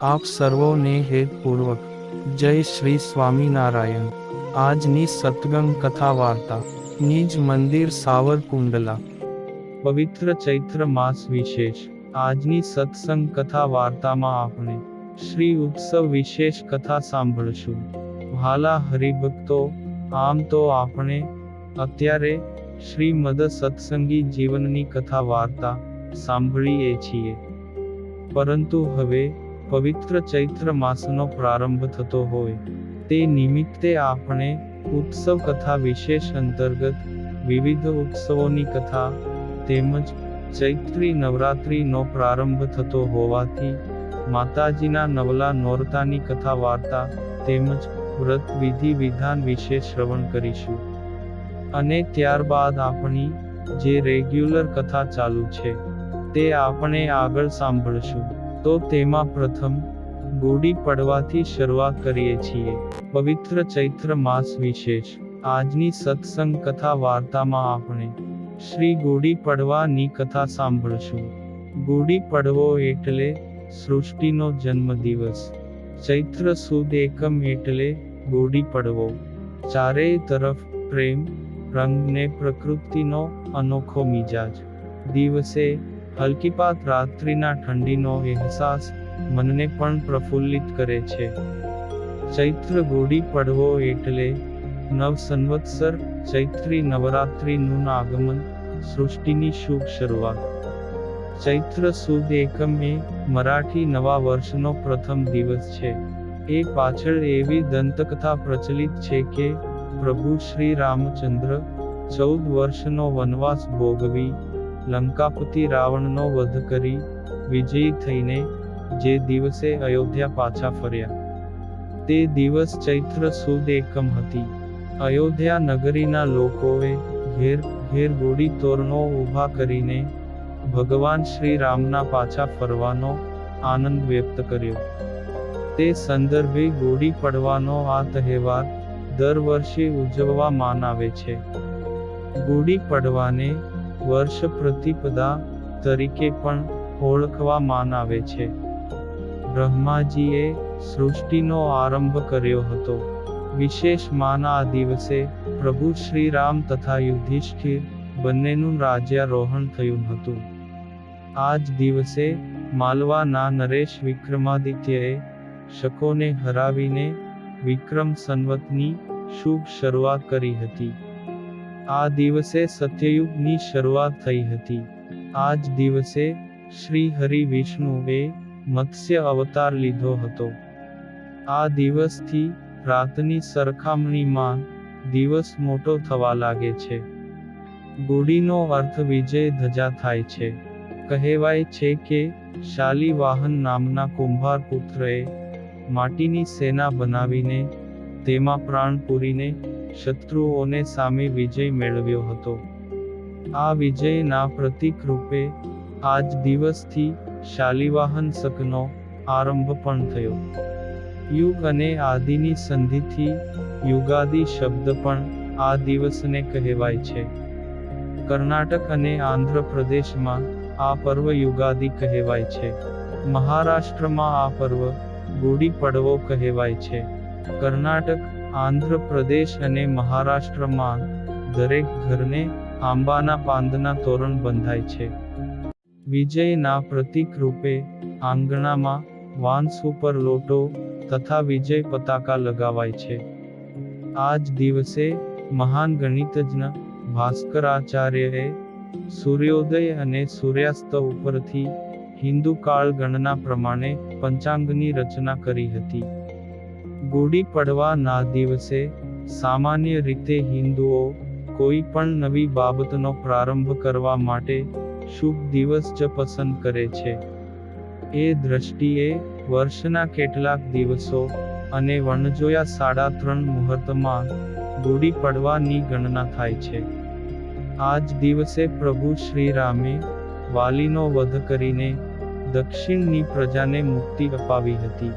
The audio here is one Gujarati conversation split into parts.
આપ સર્વોને હેતપૂર્વક જય શ્રી સ્વામિનારાયણ। આજની સત્સંગ કથા વાર્તા નિજ મંદિર સાવરકુંડલા। પવિત્ર ચૈત્ર માસ વિશેષ। આજની સત્સંગ કથા વાર્તામાં આપણે શ્રી ઉત્સવ વિશેષ કથા સાંભળશું। ભાલા હરિભક્તો, આમ તો આપણે અત્યારે શ્રીમદ સત્સંગી જીવનની કથા વાર્તા સાંભળીએ છીએ, પરંતુ હવે પવિત્ર ચૈત્ર માસનો પ્રારંભ થતો હોય તે નિમિત્તે આપણે ઉત્સવ કથા વિશેષ અંતર્ગત વિવિધ ઉત્સવોની કથા તેમજ ચૈત્રી નવરાત્રિનો પ્રારંભ થતો હોવાથી માતાજીના નવલા નોરતાની કથા વાર્તા તેમજ વ્રત વિધિ વિધાન વિશે શ્રવણ કરીશું। અને ત્યારબાદ આપણી જે રેગ્યુલર કથા ચાલુ છે તે આપણે આગળ સાંભળશું। તો તેમાં પ્રથમ ગુડી પડવાથી શરૂઆત કરીએ છીએ। પવિત્ર ચૈત્ર માસ વિશેષ। આજની સત્સંગ કથા વાર્તામાં આપણે શ્રી ગુડી પડવાની કથા સાંભળશું। ગુડી પડવો એટલે સૃષ્ટિનો જન્મદિવસ। ચૈત્ર સુદ એકમ એટલે ગુડી પડવો। ચારેય તરફ પ્રેમ રંગ ને પ્રકૃતિનો અનોખો મિજાજ। દિવસે હલકીપાત રાત્રિના ઠંડીનો અહેસાસ મનને પણ પ્રફુલ્લિત કરે છે। ચૈત્ર ગુડી પડવો એટલે નવ સંવત્સર ચૈત્રી નવરાત્રિનું આગમન, સૃષ્ટિની શુભ શરૂઆત। ચૈત્ર સુદ એકમ એ મરાઠી નવા વર્ષનો પ્રથમ દિવસ છે। એ પાછળ એવી દંતકથા પ્રચલિત છે કે પ્રભુ શ્રી રામચંદ્ર 14 વર્ષનો વનવાસ ભોગવી લંકાપતિ રાવણનો વધ કરી વિજયી થઈને જે દિવસે અયોધ્યા પાછા ફર્યા તે દિવસ ચૈત્ર સુદ એકમ હતી। અયોધ્યા નગરીના લોકોએ ઘેર ઘેર ગુડી તોરણો ઊભા કરીને ભગવાન શ્રી રામના પાછા ફરવાનો આનંદ વ્યક્ત કર્યો। તે સંદર્ભે ગુડી પડવાનો આ તહેવાર દર વર્ષે ઉજવવામાં આવે છે। ગુડી પડવાને વર્ષ પ્રતિપદા તરીકે પણ ઓળખવામાં આવે છે। બ્રહ્માજીએ સૃષ્ટિનો આરંભ કર્યો હતો। વિશેષ માના આ દિવસે પ્રભુ શ્રી રામ તથા યુધિષ્ઠિર બંનેનું રાજ્યારોહણ થયું હતું। આ જ દિવસે માલવાના નરેશ વિક્રમાદિત્યએ શકોને હરાવીને વિક્રમ સંવતની શુભ શરૂઆત કરી હતી। આ દિવસે સત્યયુગની શરૂઆત થઈ હતી। આ જ દિવસે શ્રી હરિ વિષ્ણુએ મત્સ્ય અવતાર લીધો હતો। આ દિવસથી રાતની સરખામણીમાં દિવસ મોટો થવા લાગે છે। ગુડીનો અર્થ વિજય ધજા થાય છે। કહેવાય છે કે શાલિવાહન નામના કુંભાર પુત્રએ માટીની સેના બનાવીને તેમાં પ્રાણ પૂરીને શત્રુઓને સામે વિજય મેળવ્યો હતો। આ વિજયના પ્રતીક રૂપે આ જ દિવસથી શાલિવાહન શકનો આરંભ પણ થયો। યુગ અને આદિની સંધિથી યુગાદિ શબ્દ પણ આ દિવસને કહેવાય છે। કર્ણાટક અને આંધ્ર પ્રદેશમાં આ પર્વ યુગાદિ કહેવાય છે। મહારાષ્ટ્રમાં આ પર્વ ગુડી પડવો કહેવાય છે। કર્ણાટક, આંધ્ર પ્રદેશ અને મહારાષ્ટ્રમાં દરેક ઘરને આંબાના પાંદના તોરણ બંધાય છે। વિજયના પ્રતીક રૂપે આંગણામાં વાંસ ઉપર લોટો તથા વિજય પતાકા લગાવાય છે। આ જ દિવસે મહાન ગણિતજ્ઞ ભાસ્કરાચાર્યએ સૂર્યોદય અને સૂર્યાસ્ત ઉપરથી હિન્દુ કાળ ગણના પ્રમાણે પંચાંગની રચના કરી હતી। ગુડી પડવાના દિવસે સામાન્ય રીતે હિન્દુઓ કોઈ પણ નવી બાબતનો પ્રારંભ કરવા માટે શુભ દિવસ જ પસંદ કરે છે। એ દ્રષ્ટિએ વર્ષના કેટલાક દિવસો અને વણજોયા 3.5 મુહૂર્તમાં ગુડી પડવાની ગણના થાય છે। આ જ દિવસે પ્રભુ શ્રી રામે વાલીનો વધ કરીને દક્ષિણની પ્રજાને મુક્તિ અપાવી હતી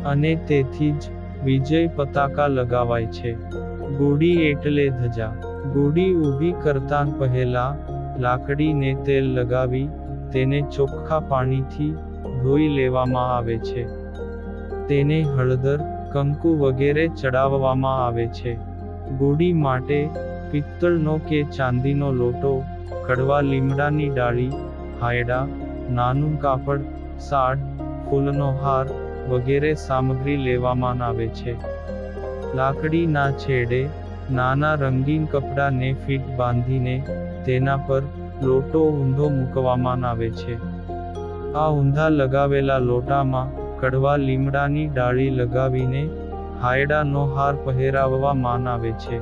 અને તેથી જ વિજય પતાકા લગાવાય છે। ગુડી એટલે ધજા। ગુડી ઊભી કરતાં પહેલા લાકડીને તેલ લગાવી તેને ચોખ્ખા પાણીથી ધોઈ લેવામાં આવે છે. તેને હળદર, કંકુ વગેરે ચડાવવામાં આવે છે. ગોળી માટે પિત્તળનો કે ચાંદીનો લોટો, કડવા લીમડાની ડાળી, હાયડા, નાનું કાપડ, સાડ, ફૂલનો હાર વગેરે સામગ્રી લેવામાં આવે છે. લાકડીના છેડે નાના રંગીન કપડાને ફીટ બાંધીને તેના પર લોટો ઊંધો મૂકવામાં આવે છે. આ ઊંધા લગાવેલા લોટામાં કડવા લીમડાની ડાળી લગાવીને હાયડાનો હાર પહેરાવવામાં આવે છે.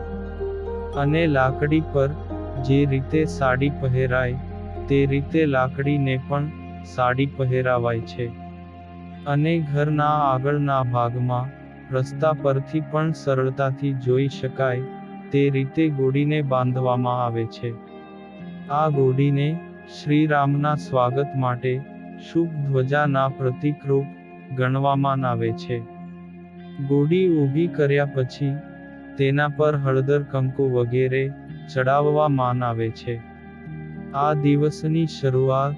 અને લાકડી પર જે રીતે સાડી પહેરાય તે રીતે લાકડીને પણ સાડી પહેરાવાય છે. અને ઘરના આગળના ભાગમાં રસ્તા પરથી પણ સરળતાથી જોઈ શકાય તે રીતે ગોળીને બાંધવામાં આવે છે. આ ગોળીને શ્રીરામના સ્વાગત માટે શુભ ધ્વજાના પ્રતીકરૂપ ગણવામાં આવે છે. ગોળી ઊભી કર્યા પછી તેના પર હળદર, કંકુ વગેરે ચડાવવામાં આવે છે. આ દિવસની શરૂઆત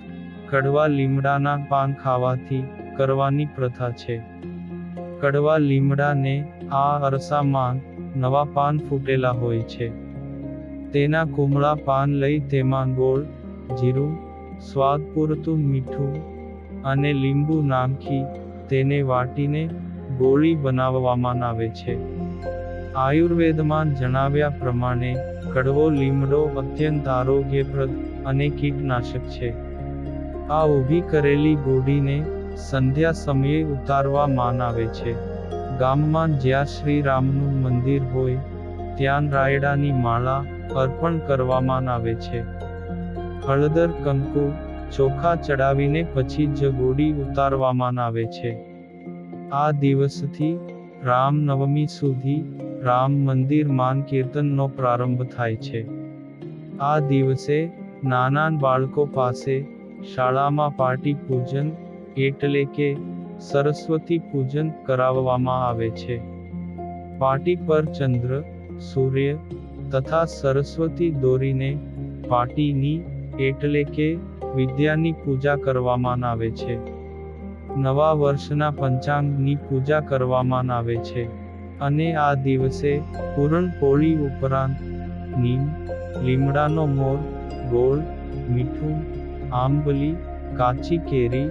કડવા લીમડાના પાન ખાવાથી કરવાની પ્રથા છે. કડવા લીમડાને આ અરસામાં નવા પાન ફૂટેલા હોય છે. તેના કુમળા પાન લઈ તેમાં ગોળ, જીરું, સ્વાદ પૂરતું મીઠું અને લીંબુ નાખી તેને વાટીને ગોળી બનાવવામાં આવે છે. આયુર્વેદમાં જણાવ્યા પ્રમાણે કડવો લીમડો અત્યંત આરોગ્યપ્રદ અને કીટનાશક છે. આ ઊભી કરેલી ગોળીને સંધ્યા સમયે ઉતારવામાં આવે છે. ગામમાં જ્યાં શ્રીરામનું મંદિર હોય ત્યાં રાયડાની માળા અર્પણ કરવામાં આવે છે. હળદર, કંકુ, ચોખા ચડાવીને પછી જ ગોળી ઉતારવામાં આવે છે. આ દિવસથી રામનવમી સુધી રામ મંદિરમાં કીર્તનનો પ્રારંભ થાય છે. આ દિવસે નાના બાળકો પાસે શાળામાં પાટી પૂજન એટલે કે સરસ્વતી પૂજન કરાવવામાં આવે છે. પાટી પર ચંદ્ર, સૂર્ય તથા સરસ્વતી દોરીને પાટીની એટલે કે વિદ્યાની પૂજા કરવામાં આવે છે. નવા વર્ષના પંચાંગની પૂજા કરવામાં આવે છે. અને આ દિવસે પૂરણપોળી ઉપરાંત નીમ, લીમડાનો મોર, ગોળ, મીઠું, આંબલી, કાચી કેરી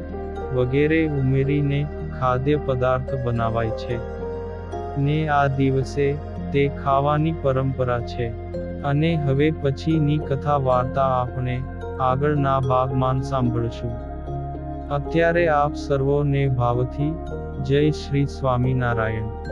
વગેરે ઉમેરીને ખાદ્ય પદાર્થ બનાવાય છે. ને આ દિવસે તે ખાવાની પરંપરા છે. અને હવે પછીની કથા વાર્તા આપણે આગળના ભાગમાં સાંભળશું. અત્યારે આપ સર્વોને ભાવથી જય શ્રી સ્વામિનારાયણ.